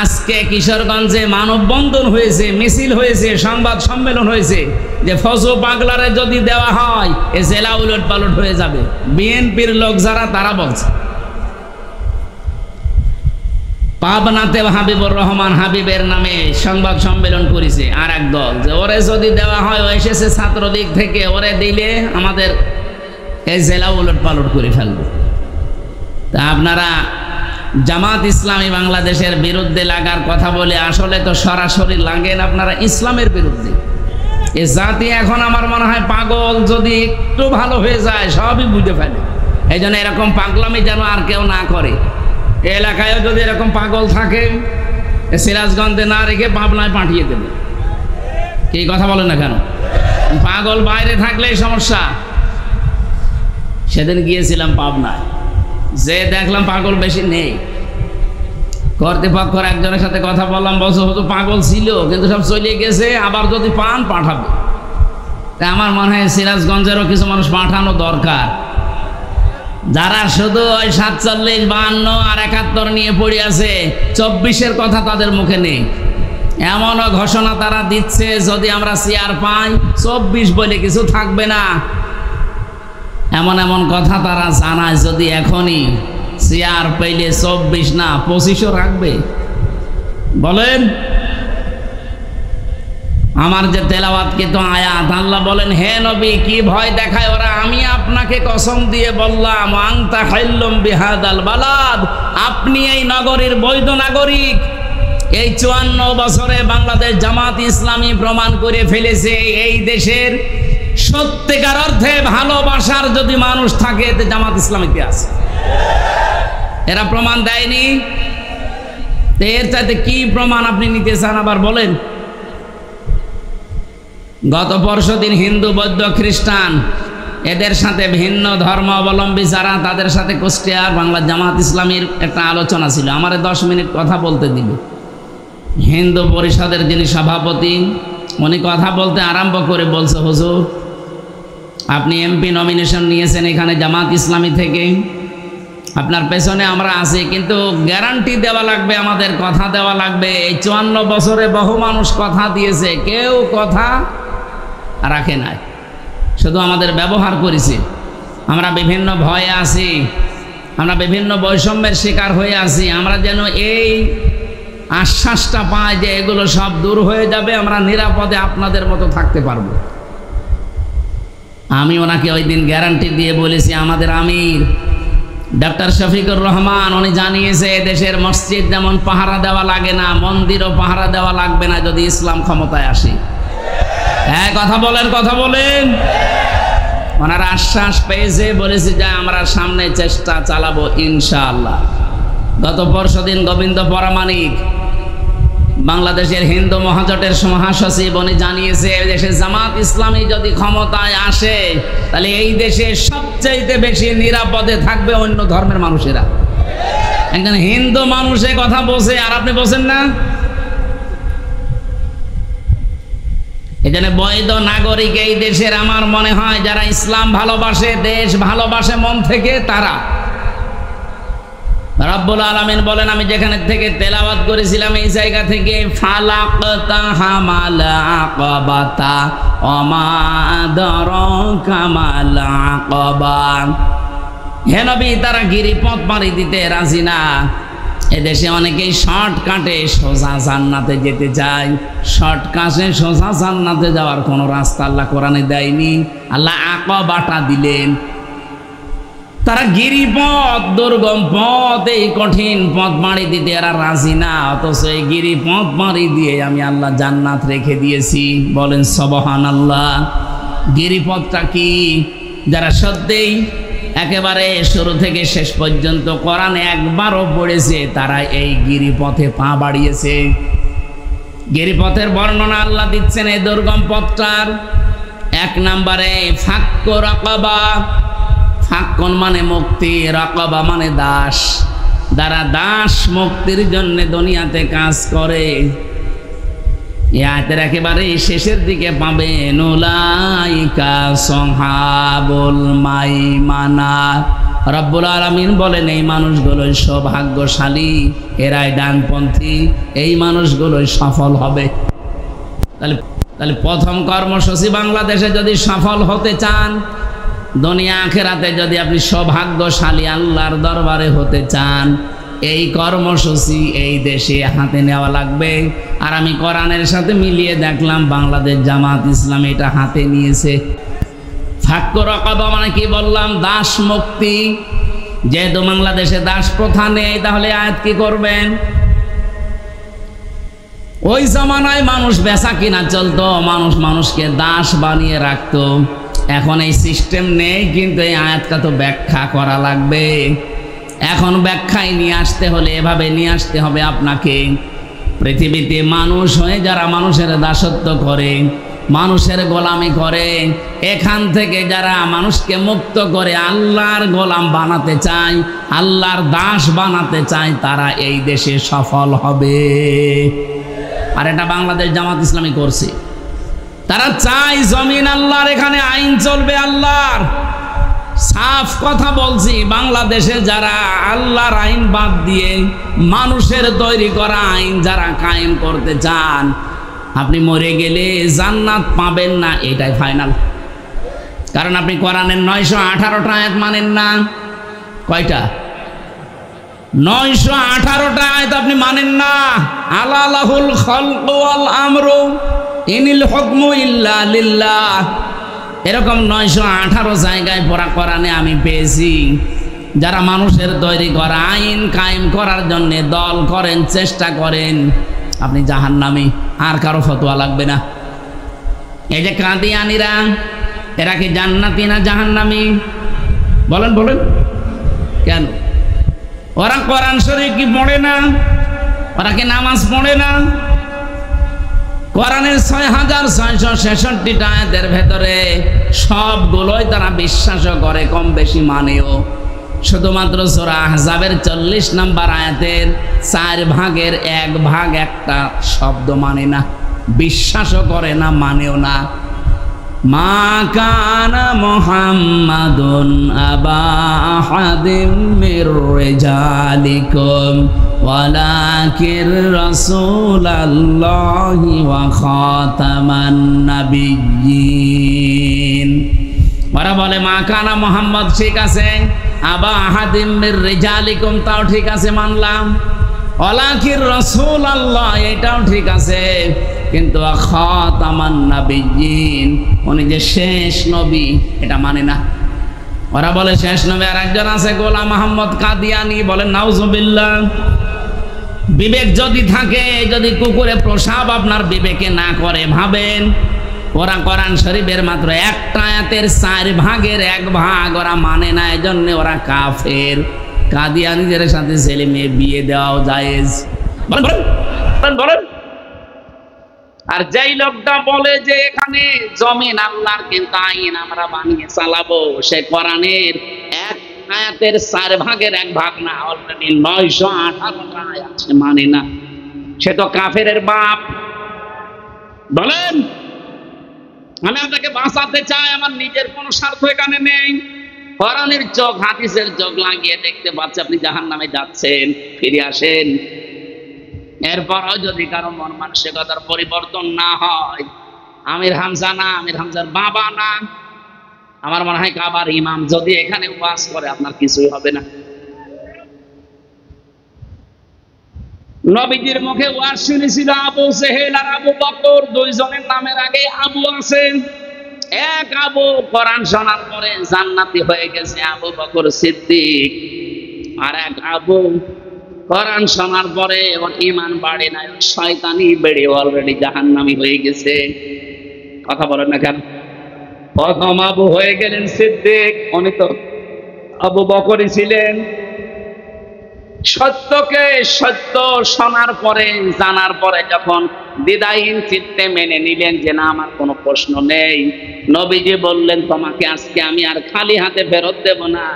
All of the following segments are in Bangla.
আজকে কিশোরগঞ্জে মানববন্ধন হয়েছে, মিছিল হয়েছে, সংবাদ সম্মেলন হয়েছে যে ফজু পাগলারে যদি দেওয়া হয় এ জেলা উলট পালট হয়ে যাবে। বিএনপির লোক যারা তারা বলছে। পাবনাতে হাবিবুর রহমান হাবিবের নামে সংবাদ সম্মেলন করেছে আর এক দল, যে ওরে যদি দেওয়া হয়, ও এসেছে ছাত্রদিক থেকে, ওরে দিলে আমাদের এই জেলা উলট পালট করে ফেলবে। তা আপনারা জামাত ইসলামী বাংলাদেশের বিরুদ্ধে লাগার কথা বলে আসলে তো সরাসরি লাগেন আপনারা ইসলামের বিরুদ্ধে। এ জাতি এখন আমার মনে হয় পাগল, যদি একটু ভালো হয়ে যায় সবই বুঝে ফেলে। এই জন্য এরকম পাগলামি যেন আর কেউ না করে। এই এলাকায়ও যদি এরকম পাগল থাকে, সিরাজগঞ্জে না রেখে পাবনায় পাঠিয়ে দেবে। কি কথা বলেন না কেন? পাগল বাইরে থাকলেই সমস্যা। সেদিন গিয়েছিলাম পাবনায়, যে দেখলাম পাগল বেশি নেই। কর্তৃপক্ষের একজনের সাথে কথা বললাম, বলছে হয়তো পাগল ছিল কিন্তু সব চলে গেছে, আবার যদি পান পাঠাবে। তাই আমার মনে হয় সিরাজগঞ্জেরও কিছু মানুষ পাঠানো দরকার, যারা শুধু ওই 47, 52 আর 71 নিয়ে পড়ে আছে, 24-এর কথা তাদের মুখে নেই। এমনও ঘোষণা তারা দিচ্ছে যদি আমরা চেয়ার পাই 24 বলে কিছু থাকবে না। এমন এমন কথা তারা জানায়, যদি এখনই চেয়ার পেলে 24 না 25ও রাখবে। বলেন আমার যে তেলাওয়াতকৃত আয়াত, আল্লাহ বলেন হে নবী কি ভয় দেখায় ওরা? আমি আপনাকে কসম দিয়ে বললাম আনতা হাইল্লুম বিহাদাল বালাদ, আপনি এই নগরীর বৈধ নাগরিক। এই 54 বছরে বাংলাদেশ জামাত ইসলামী প্রমাণ করে ফেলেছে এই দেশের সত্যিকার অর্থে ভালোবাসার যদি মানুষ থাকে এতে জামাত ইসলামীতে আছে। এরা প্রমাণ দেয়নি, এর চাইতে কি প্রমাণ আপনি নিতে চান আবার বলেন? গত পরশুদিন হিন্দু, বৌদ্ধ, খ্রিস্টান এদের সাথে ভিন্ন ধর্ম অবলম্বী যারা, তাদের সাথে কুষ্টিয়ার বাংলা জামাত ইসলামীর একটা আলোচনা ছিল। আমার 10 মিনিট কথা বলতে দিল। হিন্দু পরিষদের যিনি সভাপতি, উনি কথা বলতে আরম্ভ করে বলছে, হুজুর আপনি এমপি নমিনেশন নিয়েছেন এখানে জামাত ইসলামী থেকে, আপনার পেছনে আমরা আছি, কিন্তু গ্যারান্টি দেওয়া লাগবে, আমাদের কথা দেওয়া লাগবে। এই 54 বছরে বহু মানুষ কথা দিয়েছে, কেউ কথা রাখে নাই, শুধু আমাদের ব্যবহার করেছে। আমরা বিভিন্ন ভয়ে আছি, আমরা বিভিন্ন বৈষম্যের শিকার হয়ে আছি। আমরা যেন এই আশ্বাসটা পাই যে এগুলো সব দূর হয়ে যাবে, আমরা নিরাপদে আপনাদের মতো থাকতে পারবো। আমি ওনাকে ওই দিন গ্যারান্টি দিয়ে বলেছি, আমাদের আমির ডক্টর শফিকুর রহমান উনি জানিয়েছে দেশের মসজিদ যেমন পাহারা দেওয়া লাগে না, মন্দিরও পাহারা দেওয়া লাগবে না যদি ইসলাম ক্ষমতায় আসে। হ্যাঁ কথা বলেন, কথা বলেন। ওনারা আশ্বাস পেয়েছে, বলেছে যে আমরা সামনে চেষ্টা চালাবো ইনশাআল্লাহ। গত পরশুদিন গোবিন্দ পরামানিক বাংলাদেশের হিন্দু মহাজোটের মহাসচিব উনি জানিয়েছে দেশে জামাত ইসলামী যদি ক্ষমতায় আসে তাহলে এই দেশে সবচাইতে বেশি নিরাপদে থাকবে অন্য ধর্মের মানুষেরা। একজন হিন্দু মানুষের কথা বলছে আর আপনি বলছেন না। এই জন্য বৈধ নাগরিক এই দেশের আমার মনে হয় যারা ইসলাম ভালোবাসে, দেশ ভালোবাসে মন থেকে, তারা। রব্বুল আলামিন বলেন, আমি যেখানে থেকে তেলাওয়াত করেছিলাম এই জায়গা থেকে, ফালাকতা হামাল আকাবাতা ওমা আদরাকা মাল আকাবা। হে নবী তারা গিরিপথ পাড়ি দিতে রাজি না। এদেশে অনেকেই শর্টকাটে সোজা জান্নাতে যেতে চায়। শর্টকাটে সোজা জান্নাতে যাওয়ার কোনো রাস্তা আল্লাহ কোরআনে দেয়নি, আল্লাহ আকাবাটা দিলেন। তারা গিরিপথ, দুর্গম পথ, এই কঠিন পথ পাড়ি দিতে এরা রাজি না, অথচ এই গিরিপথ পাড়ি দিয়ে আমি আল্লাহ জান্নাত রেখে দিয়েছি। বলেন সুবহানাল্লাহ। গিরিপথটা কি? যারা সত্যিই একেবারে শুরু থেকে শেষ পর্যন্ত কোরআনে একবারও পড়েছে তারা এই গিরিপথে পা বাড়িয়েছে। গিরিপথের বর্ণনা আল্লাহ দিচ্ছেন এই দুর্গম পথটার। 1 নম্বরে ফাক্কু রাকাবা। ফাক্কুন মানে মুক্তি, রাকাবা মানে দাস। যারা দাস মুক্তির জন্য দুনিয়াতে কাজ করে, এই আয়াতের একেবারে শেষের দিকে পাবেন উলাইকা সাহাবুল মাইমানা। রব্বুল আলামিন বলেন এই মানুষগুলোই সৌভাগ্যশালী, এরাই ডানপন্থী, এই মানুষগুলোই সফল হবে। তাহলে প্রথম কর্মসূচি, বাংলাদেশে যদি সফল হতে চান, দুনিয়া আখিরাতে যদি আপনি সৌভাগ্যশালী আল্লাহর দরবারে হতে চান, এই কর্মসূচি এই দেশে হাতে নেওয়া লাগবে। আর আমি কোরআনের সাথে মিলিয়ে দেখলাম বাংলাদেশ জামাত ইসলাম এটা হাতে নিয়েছে। ফাক্কু রাকাবা মানে কি বললাম? দাস মুক্তি। যেহেতু বাংলাদেশে দাস প্রথা নেই, তাহলে আয়াত কি করবেন? ওই জামানায় মানুষ বেচা কিনা চলতো, মানুষ মানুষকে দাস বানিয়ে রাখতো। এখন এই সিস্টেম নেই, কিন্তু এই আয়াতটা তো ব্যাখ্যা করা লাগবে। এখন ব্যাখ্যায় নিয়ে আসতে হলে এভাবে নিয়ে আসতে হবে আপনাকে। পৃথিবীতে মানুষ হয়ে যারা মানুষের দাসত্ব করে, মানুষের গোলামি করে, এখান থেকে যারা মানুষকে মুক্ত করে আল্লাহর গোলাম বানাতে চায়, আল্লাহর দাস বানাতে চায়, তারা এই দেশে সফল হবে। আর এটা বাংলাদেশ জামাত ইসলামী করছে। তারা চায় জমিন আল্লাহর, এখানে আইন চলবে আল্লাহর। সাফ কথা বলছি, বাংলাদেশে যারা আল্লাহর আইন বাদ দিয়ে মানুষের তৈরি করা আইন যারা কায়েম করতে চান, আপনি মরে গেলে জান্নাত পাবেন না, এটাই ফাইনাল। কারণ আপনি কোরআনের 918টা আয়াত মানেন না। কয়টা? 918টা আয়াত আপনি মানেন না। আলা লাহুল খালকু ওয়াল আমরু ইনিল হুকমু ইল্লা লিল্লাহ, এরকম 918 জায়গায় পড়া কোরআনে আমি পেয়েছি। যারা মানুষের তৈরি করা আইন কায়েম করার জন্য দল করেন, চেষ্টা করেন, আপনি জাহান্নামী, আর কারো ফতোয়া লাগবে না। এই যে কাদিয়ানীরা, এরা কি জান্নাতি না জাহান্নামী? বলেন বলেন। কেন? ওরা কোরআন শরীফ কি পড়ে না? ওরা কি নামাজ পড়ে না? কোরআনের 6666টা আয়াতের ভেতরে সবগুলোই তারা বিশ্বাসও করে, কম বেশি মানেও। শুধুমাত্র সূরা আহজাবের 40 নম্বর আয়াতের 4 ভাগের 1 ভাগ একটা শব্দ মানে না, বিশ্বাসও করে না, মানেও না। মা কানা মুহাম্মাদুন আবা আহাদিম মির রিজালিকুম ওয়ালাকির রাসূলুল্লাহি ওয়া খাতামান নাবিয়্যিন। ওরা বলে মা কানা মুহাম্মদ ঠিক আছে, আবা আহাদিম মির রিজালিকুম তাও ঠিক আছে, মানলাম। ওয়ালাকির রাসূলুল্লাহ এটাও ঠিক আছে, কিন্তু খাতামান নাবিয়্যিন উনি যে শেষ নবী এটা মানে না। ওরা বলে শেষ নবী আর একজন আছে, গোলাম মোহাম্মদ কাদিয়ানী। বলেন নাউজুবিল্লাহ। বিবেক যদি থাকে, যদি কুকুরে প্রসাব আপনার বিবেকে না করে, ভাবেন ওরা কোরআন শরীফের মাত্র একটা আয়াতের 4 ভাগের 1 ভাগ ওরা মানে না, এজন্য ওরা কাফের। কাদিয়ানীদের সাথে ছেলে মেয়ে বিয়ে দেওয়াও জায়েজ। বলেন বলেন বলেন। আর যেই লোকটা বলে যে এখানে জমিন আল্লাহর, কিন্তু আইন আমরা বানিয়ে চালাবো, সে কোরআনের 1 আয়াতের 4 ভাগের 1 ভাগ না, অলরেডি 918টা আয়াত সে মানে না, সে তো কাফেরের বাপ। বলেন আমি আপনাকে বাঁচাতে চাই, আমার নিজের কোনো স্বার্থ এখানে নেই। কোরআনের চোখ হাদিসের চোখ লাগিয়ে দেখতে পাচ্ছে আপনি জাহান্নামে যাচ্ছেন, ফিরে আসেন। এরপরও যদি কারো মন মানসিকতার পরিবর্তন না হয়, আমির হামজা না, আমির হামজার বাবা না, আমার মনে হয় কাবার ইমাম যদি এখানে ওয়াজ করে আপনার কিছুই হবে না। নবীজির মুখে ওয়াজ শুনেছিল আবু জেহেল আর আবু বকর, 2 জনের নামের আগে আবু আছে। এক আবু কোরআন শোনার পরে জান্নাতি হয়ে গেছে, আবু বকর সিদ্দিক। আর এক আবু কোরআন শোনার পরে এবং ঈমান বাড়ে না, শয়তানি বেড়ে অলরেডি জাহান্নামী হয়ে গেছে। কথা বলেন না কেন? প্রথম আবু হয়ে গেলেন সিদ্দিক, উনি তো আবু বকরই ছিলেন। সত্যকে সত্য শোনার পরে, জানার পরে যখন দ্বিধাহীন চিত্তে মেনে নিলেন যে না আমার কোনো প্রশ্ন নেই, নবীজি বললেন তোমাকে আজকে আমি আর খালি হাতে ফেরত দেব না।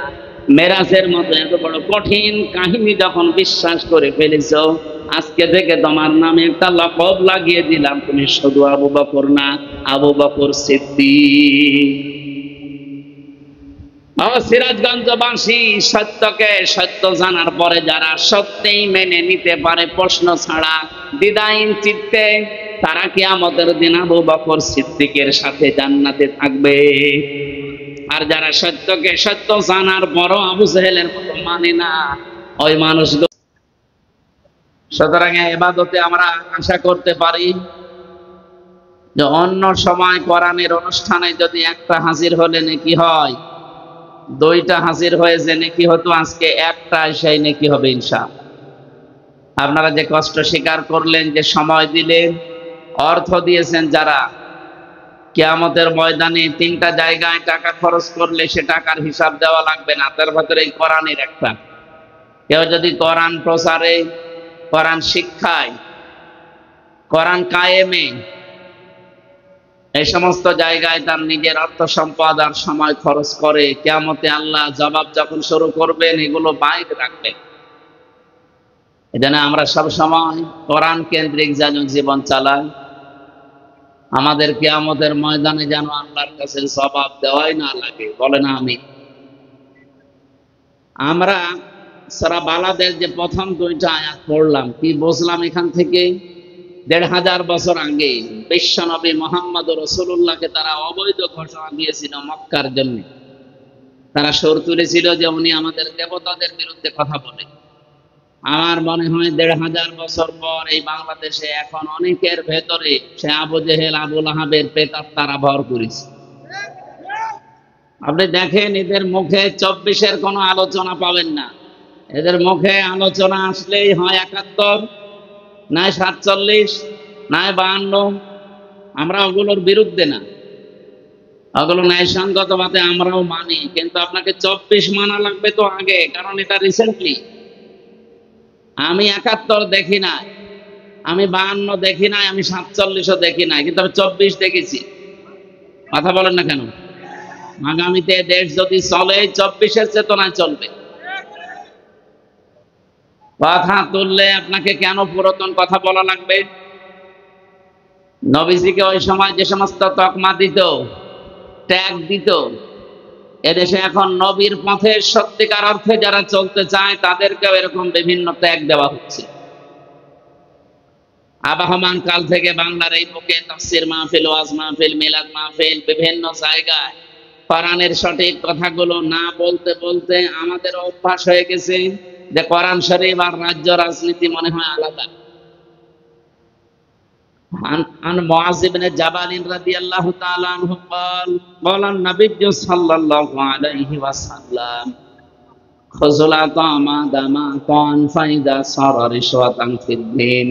মেরাজের মতো এত বড় কঠিন কাহিনী যখন বিশ্বাস করে ফেলেছ, আজকে থেকে তোমার নামে একটা লকব লাগিয়ে দিলাম, তুমি শুধু আবু বকর না, আবু বকর সিদ্দিক। সিরাজগঞ্জবাসী, সত্যকে সত্য জানার পরে যারা সত্যিই মেনে নিতে পারে প্রশ্ন ছাড়া দ্বিধাহীন চিত্তে, তারা কিয়ামতের দিন আবু বকর সিদ্দিকের সাথে জান্নাতে থাকবে। আর যারা সত্যকে সত্য জানার পরও আবু জেহেলের মতো মানে না, ওই মানুষগুলো। সুতরাং ইবাদতে আমরা আশা করতে পারি যে অন্য সময় কোরআনের অনুষ্ঠানে যদি একটা হাজির হলে নেকি হয়, দুইটা হাজির হয়ে যে নেকি হতো, আজকে একটা সেই নেকি হবে ইনশাআল্লাহ। আপনারা যে কষ্ট স্বীকার করলেন, যে সময় দিলেন, অর্থ দিয়েছেন, যারা কিয়ামতের ময়দানে 3টা জায়গায় টাকা খরচ করলে সে টাকার হিসাব দেওয়া লাগবে না, তার ভেতরে এই কোরআনের একটা। কেউ যদি কোরআন প্রচারে, কোরআন শিক্ষায়, কোরআন কায়েমে, এই সমস্ত জায়গায় তার নিজের অর্থ সম্পদ আর সময় খরচ করে, কিয়ামতে আল্লাহ জবাব যখন শুরু করবেন এগুলো বাইরে রাখবেন। এজন্য আমরা সব সময় কোরআন কেন্দ্রিক যেন জীবন চালাই, আমাদের কিয়ামতের ময়দানে যেন আল্লাহর কাছে জবাব দেওয়াই না লাগে। বলেন আমিন। আমরা সূরা বালাদের যে প্রথম 2টা আয়াত পড়লাম, কি বুঝলাম এখান থেকে? 1500 বছর আগে বিশ্বনবী মুহাম্মদ রাসূলুল্লাহকে তারা অবৈধ ঘোষণা দিয়েছিল মক্কার জন্য। তারা সুর তুলেছিল যে উনি আমাদের দেবতাদের বিরুদ্ধে কথা বলে। আমার মনে হয় 1500 বছর পর এই বাংলাদেশে এখন অনেকের ভেতরে সে আবু জেহেল, আবু লাহাবের প্রেতাত্মারা ভর করেছে। আপনি দেখেন, এদের মুখে 24-এর কোনো আলোচনা পাবেন না। এদের মুখে আলোচনা আসলেই হয় 71, নয় 47, নয় 52। আমরা ওগুলোর বিরুদ্ধে না, ওগুলো ন্যায়সঙ্গতভাবে আমরাও মানি, কিন্তু আপনাকে 24 মানা লাগবে তো আগে, কারণ এটা রিসেন্টলি। আমি 71 দেখি নাই, আমি 52 দেখি নাই, আমি 47ও দেখি নাই, কিন্তু আমি 24 দেখেছি। কথা বলেন না কেন? আগামীতে দেশ যদি চলে 24-এর চেতনায় চলবে। কথা তুললে আপনাকে কেন পুরাতন কথা বলা লাগবে? নবীজিকে ওই সময় যে সমস্ত তকমা দিত, ট্যাগ দিত, এদেশে এখন নবীর পথে সত্যিকার অর্থে যারা চলতে চায় তাদেরকেও এরকম বিভিন্ন ট্যাগ দেওয়া হচ্ছে। আবহমান কাল থেকে বাংলার এই বুকে তাফসীর মাহফিল, ওয়াজ মাহফিল, মিলাদ মাহফিল, বিভিন্ন জায়গায় কোরআনের সঠিক কথাগুলো না বলতে বলতে আমাদের অভ্যাস হয়ে গেছে যে কোরআন শরীফ আর রাজ্য রাজনীতি মনে হয় আলাদা। عن معاذ بن جبل رضي الله تعالى عنه قال قال النبي صلى الله عليه وسلم خذوا الطعام دما كان فإذا صار رشوة في الدين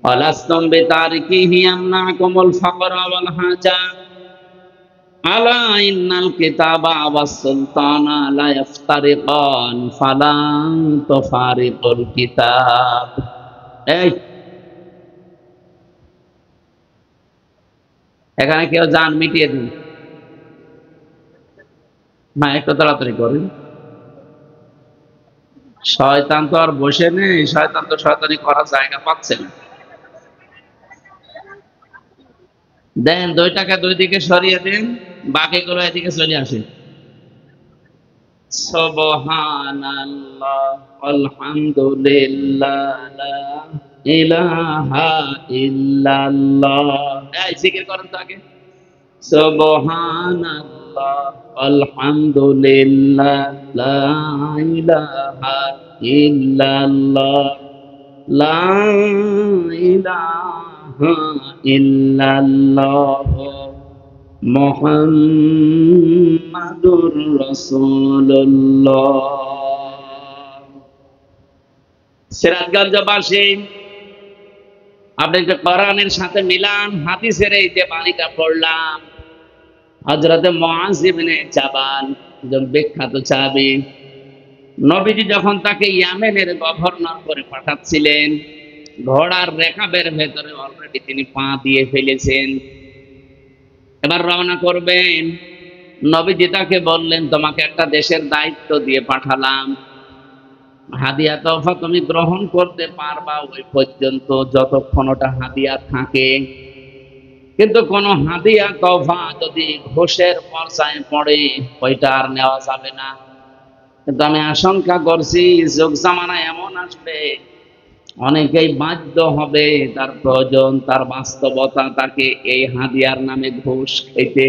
ولستم بتاركيه يمنعكم الفقر والحاجة ألا إن الكتاب والسلطان لا يفترقان فلا تفارقوا الكتاب. এখানে কেউ জান মিটিয়ে দিন না, একটু তাড়াতাড়ি করেন। শয়তান তো আর বসে নেই, শয়তান তো শয়তানি করার জায়গা পাচ্ছে না। দেন 2টাকে 2 দিকে সরিয়ে দিন, বাকিগুলো এদিকে চলে আসে। সুবহানাল্লাহ আলহামদুলিল্লাহ লা ইলাহা ইল্লাল্লাহ। এই জিকির করেন তো আগে। সুবহানাল্লাহ আলহামদুলিল্লাহ লা ইলাহা ইল্লাল্লাহ লা ইলাহা ইল্লাল্লাহ মুহাম্মাদুর রাসূলুল্লাহ। সিরাজগঞ্জবাসী, আপনি যে কোরআনের সাথে মিলান হাদিসের এই যে বাণীটা পড়লাম, হযরত মুআয ইবনে জাবাল, একজন বিখ্যাত সাহাবী, নবীজি যখন তাকে ইয়ামেনের গভর্নর করে পাঠাচ্ছিলেন, ঘোড়ার রেকাবের ভেতরে অলরেডি তিনি পা দিয়ে ফেলেছেন। এবার রওনা করবেন। নবীজি তাকে বললেন, তোমাকে একটা দেশের দায়িত্ব দিয়ে পাঠালাম, হাদিয়া তোফা তুমি গ্রহণ করতে পারবা ওই পর্যন্ত, যতক্ষণ ওটা হাদিয়া থাকে। কিন্তু কোন হাদিয়া তোফা যদি ঘোষের পর্যায়ে পড়ে ওইটা আর নেওয়া যাবে না। কিন্তু আমি আশঙ্কা করছি যুগ জামানা এমন আসবে, অনেকেই বাধ্য হবে, তার প্রয়োজন, তার বাস্তবতা তাকে এই হাদিয়ার নামে ঘুষ খেতে।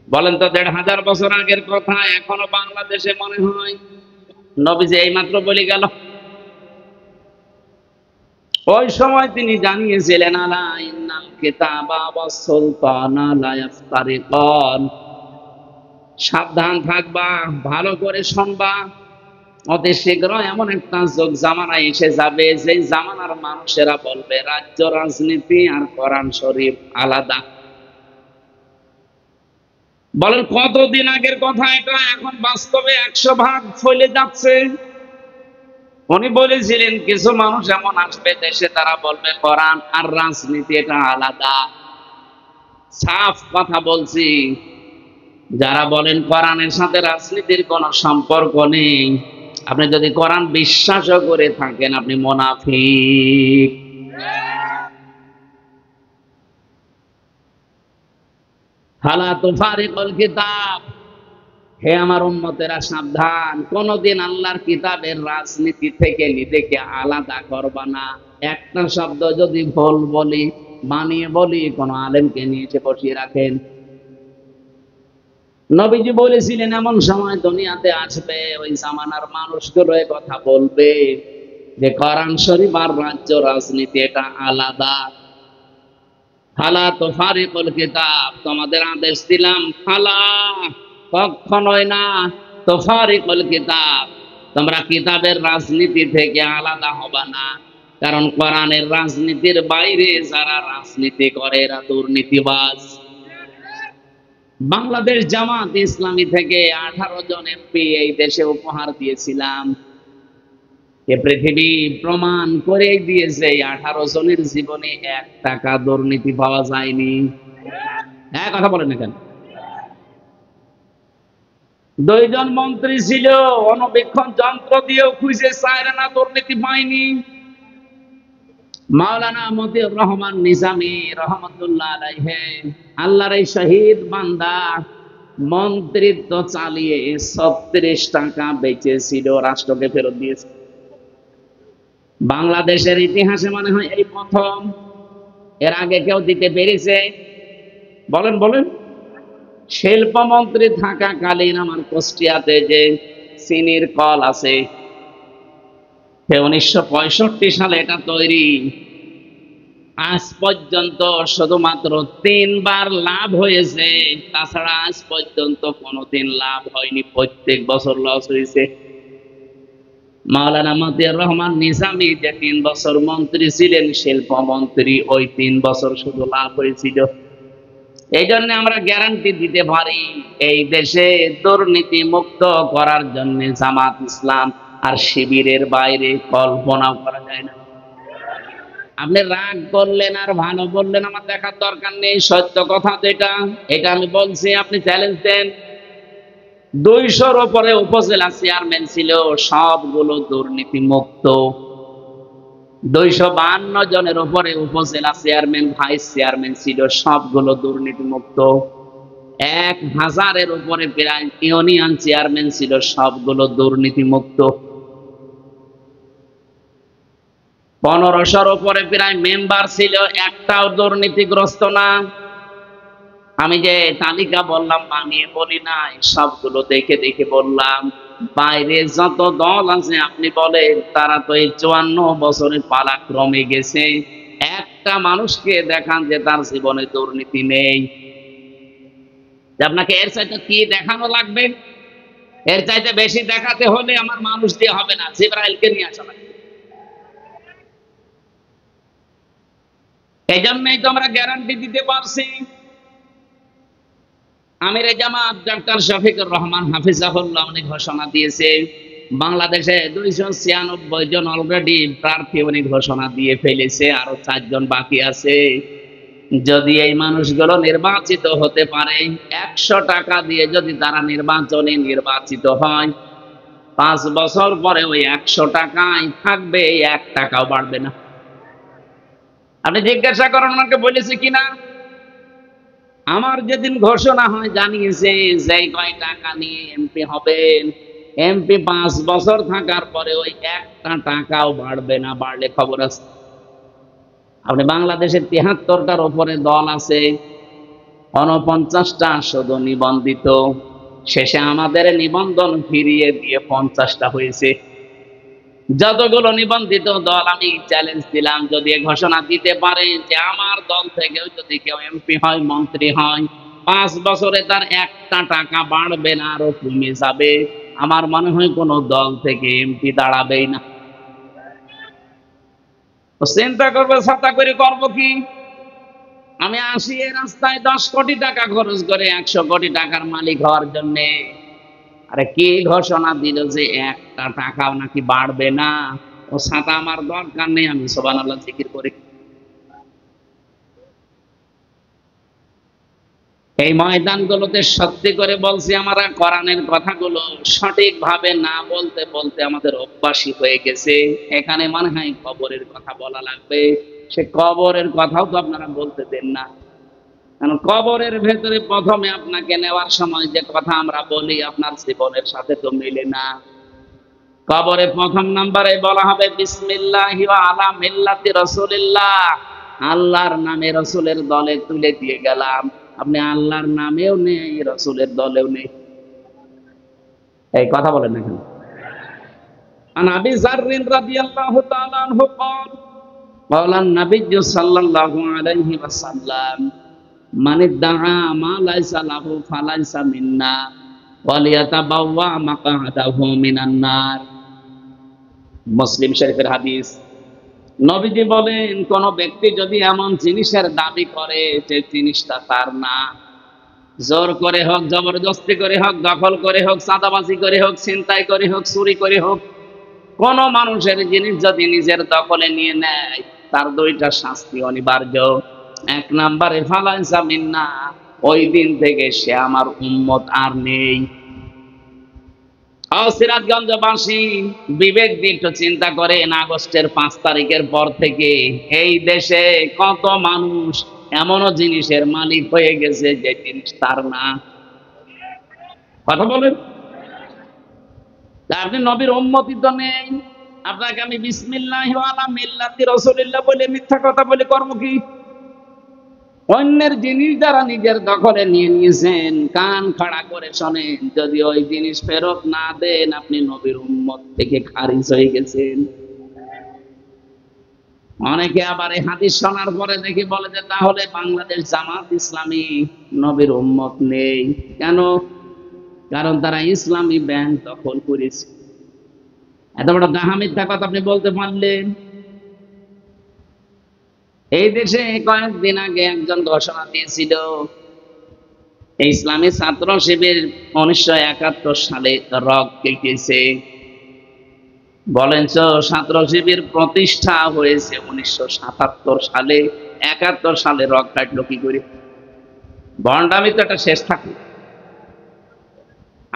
বলেন তো ১৫০০ বছর আগের কথা এখনো বাংলাদেশে মনে হয় নবীজি এইমাত্র বলে গেল। ওই সময় তিনি জানিয়েছিলেন আলা ইন্নাল কিতাবা ওয়াস সুলতানা লা ইফতারিকান, সাবধান থাকবা, ভালো করে শুনবা, অতি শীঘ্র এমন একটা যুগ জামানা এসে যাবে যে জামানার মানুষেরা বলবে রাজ্য রাজনীতি আর কোরআন শরীফ আলাদা। বলেন কতদিন আগের কথা এটা, এখন বাস্তবে ১০০ ভাগ ফলে যাচ্ছে। উনি বলেছিলেন কিছু মানুষ এমন আসবে দেশে, তারা বলবে কোরআন আর রাজনীতি এটা আলাদা। সাফ কথা বলছি, যারা বলেন কোরআনের সাথে রাজনীতির কোনো সম্পর্ক নেই, আপনি যদি কোরআন বিশ্বাসও করে থাকেন আপনি মুনাফিক। হালা তুফারিকুল কিতাব, হে আমার উম্মতেরা সাবধান, কোনদিন আল্লাহর কিতাবের রাজনীতি থেকে নিজেকে আলাদা করবা না। একটা শব্দ যদি ভুল বলি, বানিয়ে বলি, কোন আলেমকে নিয়ে এসে বসিয়ে রাখেন। নবীজি বলেছিলেন এমন সময় দুনিয়াতে আসবে ওই জামানার মানুষগুলো এই কথা বলবে যে কোরআন শরীফ আর রাজ্য রাজনীতি এটা আলাদা। ফালা তুফারিকুল কিতাব, তোমাদের আদেশ দিলাম ফালা, কখনোই না, তুফারিকুল কিতাব, তোমরা কিতাবের রাজনীতি থেকে আলাদা হবা না। কারণ কোরআনের রাজনীতির বাইরে যারা রাজনীতি করে এরা দুর্নীতিবাজ। বাংলাদেশ জামাত ইসলামী থেকে 18 জন এমপি এই দেশে উপহার দিয়েছিলাম। এ পৃথিবী প্রমাণ করে দিয়েছে 18 জনের জীবনে 1 টাকা দুর্নীতি পাওয়া যায়নি। হ্যাঁ, কথা বলেন না কেন? 2 জন মন্ত্রী ছিল, অণুবীক্ষণ যন্ত্র দিয়েও খুঁজে চায় না, দুর্নীতি পায়নি। মাওলানা মতিউর রহমান নিজামী রহমতুল্লাহ আলাইহি, আল্লাহর এই শহীদ বান্দা মন্ত্রিত্ব চালিয়ে 36 টাকা বেঁচেছিল, রাষ্ট্রকে ফেরত দিয়েছে। বাংলাদেশের ইতিহাসে মনে হয় এই প্রথম। এর আগে কেউ দিতে পেরেছে? বলেন বলেন। শিল্পমন্ত্রী থাকাকালীন আমার কুষ্টিয়াতে যে চিনির কল আছে, 1965 সালে এটা তৈরি, আজ পর্যন্ত শুধুমাত্র 3 বার লাভ হয়েছে, তাছাড়া আজ পর্যন্ত কোনোদিন লাভ হয়নি, প্রত্যেক বছর লস হয়েছে। মাওলানা মতিউর রহমান নিজামী যে 3 বছর মন্ত্রী ছিলেন, শিল্পমন্ত্রী, ওই 3 বছর শুধু লাভ হয়েছিল। এই জন্য আমরা গ্যারান্টি দিতে পারি এই দেশে দুর্নীতি মুক্ত করার জন্য জামাত ইসলাম আর শিবিরের বাইরে কল্পনাও করা যায় না। আপনি রাগ করলেন আর ভালো বললেন আমার দেখার দরকার নেই, সত্য কথা যেটা এটা আমি বলছি, আপনি চ্যালেঞ্জ দেন। 200-র উপরে উপজেলা চেয়ারম্যান ছিল, সবগুলো দুর্নীতি মুক্ত। 252 জনের উপরে উপজেলা চেয়ারম্যান, ভাইস চেয়ারম্যান ছিল, সবগুলো দুর্নীতি মুক্ত। 1000-এর উপরে প্রায় ইউনিয়ন চেয়ারম্যান ছিল, সবগুলো দুর্নীতি মুক্ত। 1500-র উপরে প্রায় মেম্বার ছিল, একটাও দুর্নীতিগ্রস্ত না। আমি যে তালিকা বললাম বানিয়ে বলি নাই, সবগুলো দেখে দেখে বললাম। বাইরে যত দল আছে আপনি বলেন, তারা তো এই 54 বছরের পালাক্রমে গেছে। একটা মানুষকে দেখান যে তার জীবনে দুর্নীতি নেই। আপনাকে এর চাইতে কি দেখানো লাগবে? এর চাইতে বেশি দেখাতে হলে আমার মানুষ দিয়ে হবে না, জিবরাইলকে নিয়ে আসা লাগবে। এই জন্যই তো আমরা গ্যারান্টি দিতে পারছি। আমিরে জামাত ডক্টর শফিকুর রহমান হাফিজাহুল্লাহ উনি ঘোষণা দিয়েছে বাংলাদেশে 296 জন অলরেডি প্রার্থী উনি ঘোষণা দিয়ে ফেলেছে, আরো 4 জন বাকি আছে। যদি এই মানুষগুলো নির্বাচিত হতে পারে, 100 টাকা দিয়ে যদি তারা নির্বাচনে নির্বাচিত হয়, 5 বছর পরে ওই 100 টাকাই থাকবে, 1 টাকাও বাড়বে না। আপনি জিজ্ঞাসা করেন ওনাকে বলেছে কিনা। আমার যেদিন ঘোষণা হয় জানিয়েছে যে কয় টাকা নিয়ে এমপি হবেন, এমপি 5 বছর থাকার পরে ওই একটা টাকাও বাড়বে না, বাড়লে খবর আছে। আপনি বাংলাদেশের 73টার উপরে দল আছে, 49টা শুধু নিবন্ধিত। শেষে আমাদের নিবন্ধন ফিরিয়ে দিয়ে 50টা হয়েছে। যতগুলো নিবন্ধিত দল আমি চ্যালেঞ্জ দিলাম, যদি ঘোষণা দিতে পারে যে আমার দল থেকেও যদি কেউ এমপি হয়, মন্ত্রী হয়, 5 বছরে তার একটা টাকা বাড়বে না, আরো কমে যাবে, আমার মনে হয় কোন দল থেকে এমপি দাঁড়াবেই না। চিন্তা করবে ছাতা করে করবো কি? আমি আসি এই রাস্তায় 10 কোটি টাকা খরচ করে 100 কোটি টাকার মালিক হওয়ার জন্য। আরে কে ঘোষণা দিল যে একটা টাকাও নাকি বাড়বে না? ও ছাতা আমার দরকার নেই, আমি সুবহানাল্লাহ জিকির করি। এই ময়দানগুলোতে সত্যি করে বলছি, আমরা কোরআনের কথাগুলো সঠিকভাবে না বলতে বলতে আমাদের অভ্যাসই হয়ে গেছে। এখানে মনে হয় কবরের কথা বলা লাগবে, সে কবরের কথাও তো আপনারা বলতে দেন না। কারণ কবরের ভেতরে প্রথমে আপনাকে নেওয়ার সময় যে কথা আমরা বলি আপনার জীবনের সাথে তো মিলে না। কবরে প্রথম নাম্বারে বলা হবে বিসমিল্লাহি ওয়া আলা মিল্লাতি রাসূলিল্লাহ, আল্লাহর নামে রাসূলের দলে তুলে দিয়ে গেলাম। আপনি আল্লাহর নামেও নেই, রাসূলের দলেও নেই, এই কথা বলেন না কেন? আন আবি যাররিন রাদিয়াল্লাহু তাআলা আনহু قال قال النبي صلى الله عليه وسلم من ادعى ما ليس له فليس منا وليتبوأ مقعده من النار। মুসলিম শরীফের হাদিস। নবীজি বলেন, কোন ব্যক্তি যদি এমন জিনিসের দাবি করে যে জিনিসটা তার না, জোর করে হোক, জবরদস্তি করে হোক, দখল করে হোক, চাঁদাবাজি করে হোক, ছিনতাই করে হোক, চুরি করে হোক, কোন মানুষের জিনিস যদি নিজের দখলে নিয়ে নেয়, তার 2টা শাস্তি অনিবার্য। 1 নম্বরে ফালাইসা মিন্না, ওই দিন থেকে সে আমার উম্মত আর নেই। সিরাজগঞ্জবাসী বিবেক দিয়ে একটু চিন্তা করেন, আগস্টের 5 তারিখের পর থেকে এই দেশে কত মানুষ এমনও জিনিসের মালিক হয়ে গেছে যে জিনিস তার না। কথা বলেন। আপনি নবীর উম্মতি তো নেই, আপনাকে আমি বিসমিল্লাহি ওয়া আলা মিল্লাতি রাসূলিল্লাহ বলে মিথ্যা কথা বলে কর্ম কি? অন্যের জিনিস যারা নিজের দখলে নিয়ে নিয়েছেন, কান খাড়া করে শোনেন, যদি ওই জিনিস ফেরত না দেন আপনি নবীর উম্মত থেকে খারিজ হয়ে গেছেন। অনেকে আবার এই হাদিস শোনার পরে দেখি বলে যে তাহলে বাংলাদেশ জামাত ইসলামী নবীর উম্মত নেই কেন? কারণ তারা ইসলামী ব্যাংক দখল করেছে। এত বড় ডাহা মিথ্যা কথা আপনি বলতে পারলেন? এই দেশে কয়েকদিন আগে একজন ঘোষণা দিয়েছিল, ইসলামী ছাত্র শিবির 1971 সালে রক কেটেছে। বলেন তো, ছাত্র শিবির প্রতিষ্ঠা হয়েছে 1977 সালে, 71 সালে রক কাটলো কি করে? ভণ্ডামি তো একটা শেষ থাকে।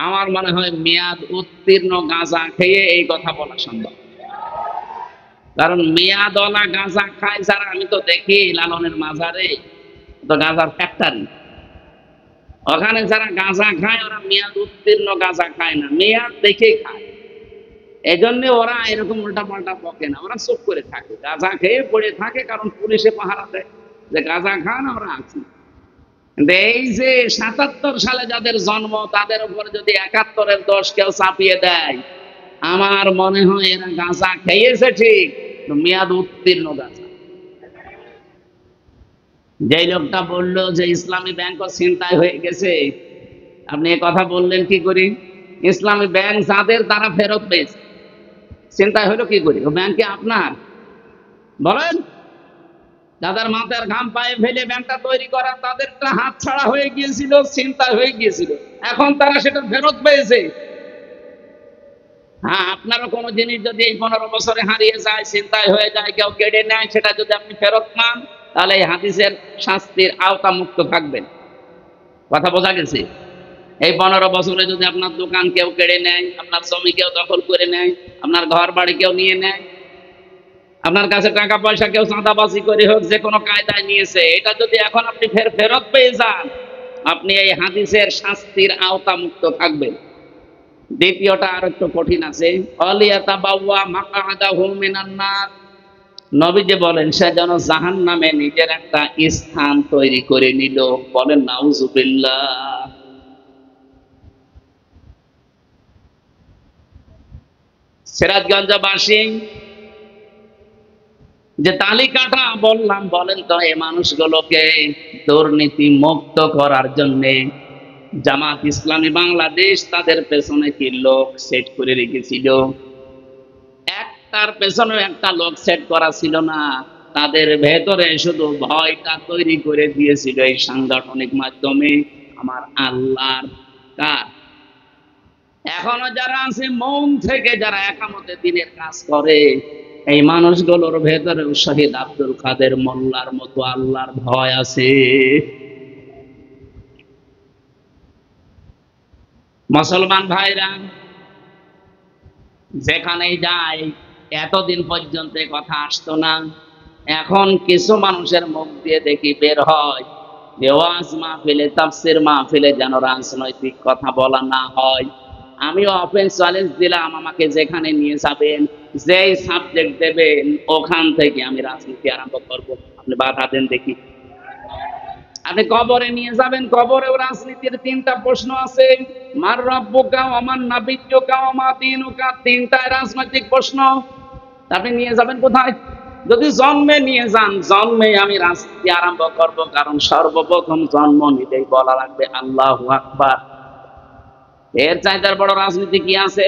আমার মনে হয় মেয়াদ উত্তীর্ণ গাঁজা খেয়ে এই কথা বলা সম্ভব। কারণ মেয়াদওয়ালা গাঁজা খায় যারা, আমি তো দেখি লালনের মাজারে তো গাঁজার ফ্যাক্টরি, ওখানে যারা গাঁজা খায় ওরা মেয়াদ উত্তীর্ণ গাঁজা খায় না, মেয়াদ দেখে খায়। এজন্য ওরা এরকম উল্টা পাল্টা বকে না, ওরা চুপ করে থাকে, গাঁজা খেয়ে পড়ে থাকে, কারণ পুলিশে পাহারা দেয় যে গাঁজা খান আমরা আছি। এই যে 77 সালে যাদের জন্ম, তাদের উপর যদি 71-এর দোষ কেউ চাপিয়ে দেয়, আমার মনে হয় এরা গাঁজা খেয়েছে ঠিক, মেয়াদ উত্তীর্ণ গাঁজা। যে লোকটা বললো যে ইসলামী ব্যাংকও ছিনতাই হয়ে গেছে, আপনি এ কথা বললেন কি করে? ইসলামী ব্যাংক যাদের তারা ফেরত পেয়েছে, ছিনতাই হলো কি করে? ও ব্যাংকে আপনার বলেন, যাদের মাথার ঘাম পায়ে ফেলে ব্যাংকটা তৈরি করা, তাদেরটা হাত ছাড়া হয়ে গিয়েছিল, ছিনতাই হয়ে গিয়েছিল, এখন তারা সেটা ফেরত পেয়েছে। হ্যাঁ, আপনারও কোনো জিনিস যদি এই 15 বছরে হারিয়ে যায়, ছিনতাই হয়ে যায়, কেউ কেড়ে নেয়, সেটা যদি আপনি ফেরত পান, তাহলে এই হাদিসের শাস্তির আওতা মুক্ত থাকবেন। কথা বোঝা গেছে? এই 15 বছরে যদি আপনার দোকান কেউ কেড়ে নেয়, আপনার জমি কেউ দখল করে নেয়, আপনার ঘর বাড়ি কেউ নিয়ে নেয়, আপনার কাছে টাকা পয়সা কেউ চাঁদাবাজি করে হোক, যে কোনো কায়দায় নিয়েছে, এটা যদি এখন আপনি ফেরত পেয়ে যান, আপনি এই হাদিসের শাস্তির আওতা মুক্ত থাকবেন। দ্বিতীয়টা আর একটু কঠিন আছে, অলিয়াতাবাওয়া মাকআদাহু মিনান নার। নবীজি বলেন সে যেন জাহান্নামে নিজের একটা স্থান তৈরি করে নিল। বলেন নাউজুবিল্লাহ। সিরাজগঞ্জবাসী যে তালিকাটা বললাম, বলেন তো এই মানুষগুলোকে দুর্নীতি মুক্ত করার জন্য জামাত ইসলামী বাংলাদেশ তাদের পেছনে কি লোক সেট করে রেখেছিল? একটার পেছনে একটা লোক সেট করা ছিল না, তাদের ভেতরে শুধু ভয়টা তৈরি করে দিয়েছিল এই সাংগঠনিক মাধ্যমে। আমার আল্লাহর কাজ এখনো যারা আছে মন থেকে, যারা একামতে দিনের কাজ করে, এই মানুষগুলোর ভেতরে শহীদ আব্দুল কাদের মোল্লার মতো আল্লাহর ভয় আছে। মুসলমান ভাইরা যেখানেই যায়, এতদিন পর্যন্ত কথা আসতো না, এখন কিছু মানুষের মুখ দিয়ে দেখি বের হয় যে ওয়াজ মাহফিলে, তাফসীর মাহফিলে যেন রাজনৈতিক কথা বলা না হয়। আমিও ওপেন চ্যালেঞ্জ দিলাম, আমাকে যেখানে নিয়ে যাবেন, যেই সাবজেক্ট দেবেন, ওখান থেকে আমি রাজনীতি আরম্ভ করব। আপনি বাধা দেন দেখি। আপনি কবরে নিয়ে যাবেন, কবরেও রাজনীতির তিনটা প্রশ্ন আছে, মার রব্বুকা ওয়া মান নাবিয়্যুকা ওয়া মা দীনুকা, তিনটাই রাজনৈতিক প্রশ্ন। আপনি নিয়ে যাবেন কোথায়? যদি জন্মে নিয়ে যান, জন্মে আমি রাজনীতি আরম্ভ করব, কারণ সর্বপ্রথম জন্ম নিতেই বলা লাগবে আল্লাহু আকবার। এর চাইতে বড় রাজনীতি কি আছে?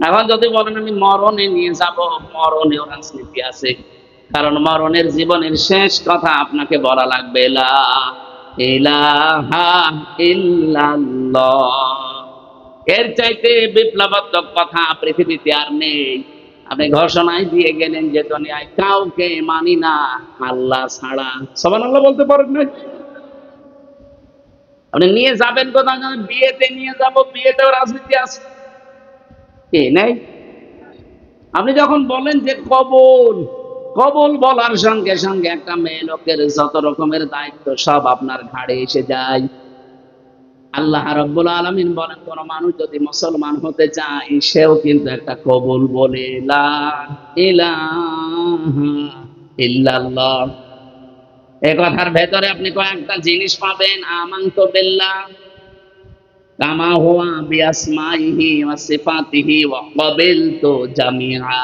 এখন যদি বলেন আমি মরণে নিয়ে যাব, মরণেও রাজনীতি আছে, কারণ মরণের জীবনের শেষ কথা আপনাকে বলা লাগবে লা ইলাহা ইল্লাল্লাহ। এর চাইতে বিপ্লবাত্মক কথা পৃথিবীতে আর নেই। আপনি ঘোষণায় দিয়ে গেলেন যে দুনিয়ায় কাউকে মানি না আল্লাহ ছাড়া। সুবহানাল্লাহ বলতে পারেন না? আপনি নিয়ে যাবেন কোথায়? বিয়েতে নিয়ে যাব, বিয়েতেও রাজনীতি আছে কি নেই? আপনি যখন বলেন যে কবুল, কবুল বলার সঙ্গে সঙ্গে একটা মেয়ে লোকের যত রকমের দায়িত্ব সব আপনার ঘাড়ে এসে যায়। আল্লাহ রাব্বুল আলামিন বলেন, কোন মানুষ যদি মুসলমান হতে চায়, সেও কিন্তু একটা কবুল বলে লা ইলাহা ইল্লাল্লাহ। এই কথার ভেতরে আপনি কয়েকটা জিনিস পাবেন। আমানতু বিল্লাহ কামা হুয়া বিআসমাইহি ওয়া সিফাতিহি ওয়া ক্বাবিলতু জামিআ।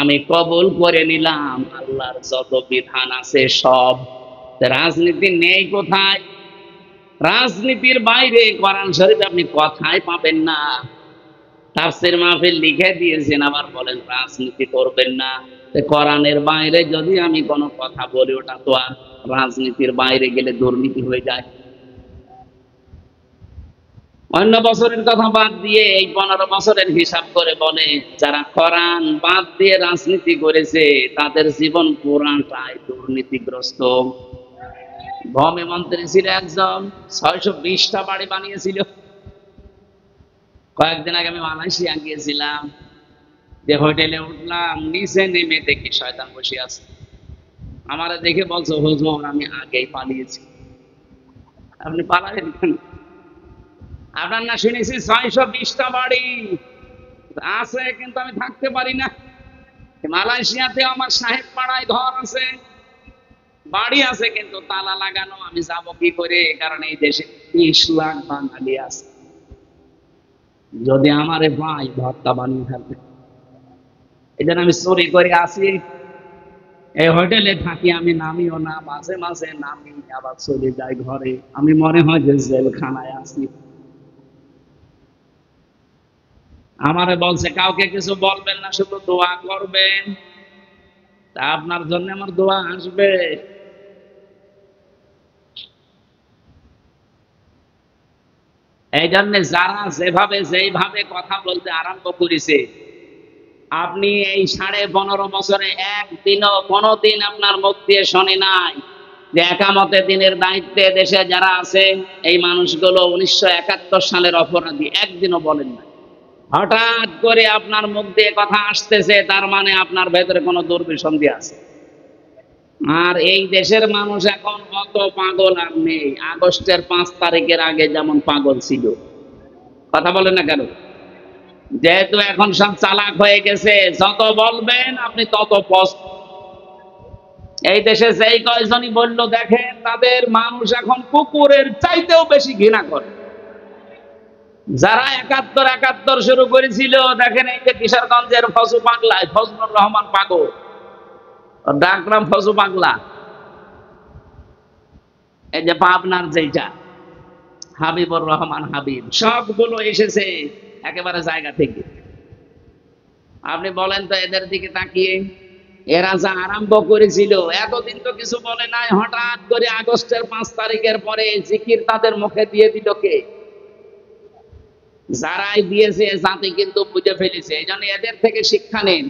আমি কবুল করে নিলাম আল্লাহর যত বিধান আছে সব। রাজনীতি নেই কোথায়? রাজনীতির বাইরে কোরআন শরীফে আপনি কথাই পাবেন না। তাফসীর মাহফিল লিখে দিয়েছেন, আবার বলেন রাজনীতি করবেন না। কোরআনের বাইরে যদি আমি কোনো কথা বলি, ওটা তো আর রাজনীতির বাইরে গেলে দুর্নীতি হয়ে যায়। অন্য বছরের কথা বাদ দিয়ে এই 15 বছরের হিসাব করে বলে, যারা কোরআন বাদ দিয়ে রাজনীতি করেছে তাদের জীবন পুরাটাই দুর্নীতিগ্রস্ত। ভূমি মন্ত্রী ছিল একজন, 620টা বাড়ি বানিয়েছিল। কয়েকদিন আগে আমি মালয়েশিয়া গিয়েছিলাম, যে হোটেলে উঠলাম, নিচে নেমে দেখি শয়তান বসে আছে। আমারে দেখে বলছো, হুজুর আমি আগেই পালিয়েছি। আপনি পালাবেন কেন? আপনার না শুনেছি 620টা বাড়ি আছে, কিন্তু আমি থাকতে পারি না। মালয়েশিয়াতে আমার সাহেব পাড়ায় ঘর আছে, বাড়ি আছে, কিন্তু তালা লাগানো। আমি যাব কি করে? কারণ এই দেশে 30 লাখ বাঙালি আছে। যদি আমারে ভাই ভর্তা বানিয়ে ফেলবে, এই জন্য আমি চুরি করে আসি। এই হোটেলে থাকি, আমি নামিও না, মাঝে মাঝে নামি আবার চলে যাই ঘরে। আমি মনে হয় যে জেলখানায় আছি। আমারে বলছে কাউকে কিছু বলবেন না, শুধু দোয়া করবেন। তা আপনার জন্য আমার দোয়া আসবে। এই জন্য যারা যেভাবে কথা বলতে আরম্ভ করেছে, আপনি এই 15.5 বছরে একদিনও কোনোদিন আপনার মুখ দিয়ে শুনি নাই যে একামতে দিনের দায়িত্বে দেশে যারা আছে এই মানুষগুলো 1971 সালের অপরাধী, একদিনও বলেন না। হঠাৎ করে আপনার মুখ দিয়ে কথা আসতেছে, তার মানে আপনার ভেতরে কোনো দুর্বিসন্ধি আছে। আর এই দেশের মানুষ এখন অত পাগল আর নেই, আগস্টের 5 তারিখের আগে যেমন পাগল ছিল। কথা বলেন না কেন? যেহেতু এখন সব চালাক হয়ে গেছে, যত বলবেন আপনি তত পস্ত। এই দেশে যেই কয়জনই বললো, দেখেন তাদের মানুষ এখন কুকুরের চাইতেও বেশি ঘৃণা করে। যারা 71 শুরু করেছিল, দেখেন এই যে কিশোরগঞ্জের ফজু পাগলা, ফজলুর রহমান পাগল, ডাকরাম ফজু পাগলা, এই যে পাবনার যেটা হাবিবুর রহমান হাবিব, সবগুলো এসেছে একেবারে জায়গা থেকে। আপনি বলেন তো এদের দিকে তাকিয়ে, এরা যা আরম্ভ করেছিল, এতদিন তো কিছু বলে নাই, হঠাৎ করে আগস্টের 5 তারিখের পরে জিকির তাদের মুখে দিয়ে দিল কে? যারাই দিয়েছে জাতি কিন্তু বুঝে ফেলেছে। এই জন্য এদের থেকে শিক্ষা নেন।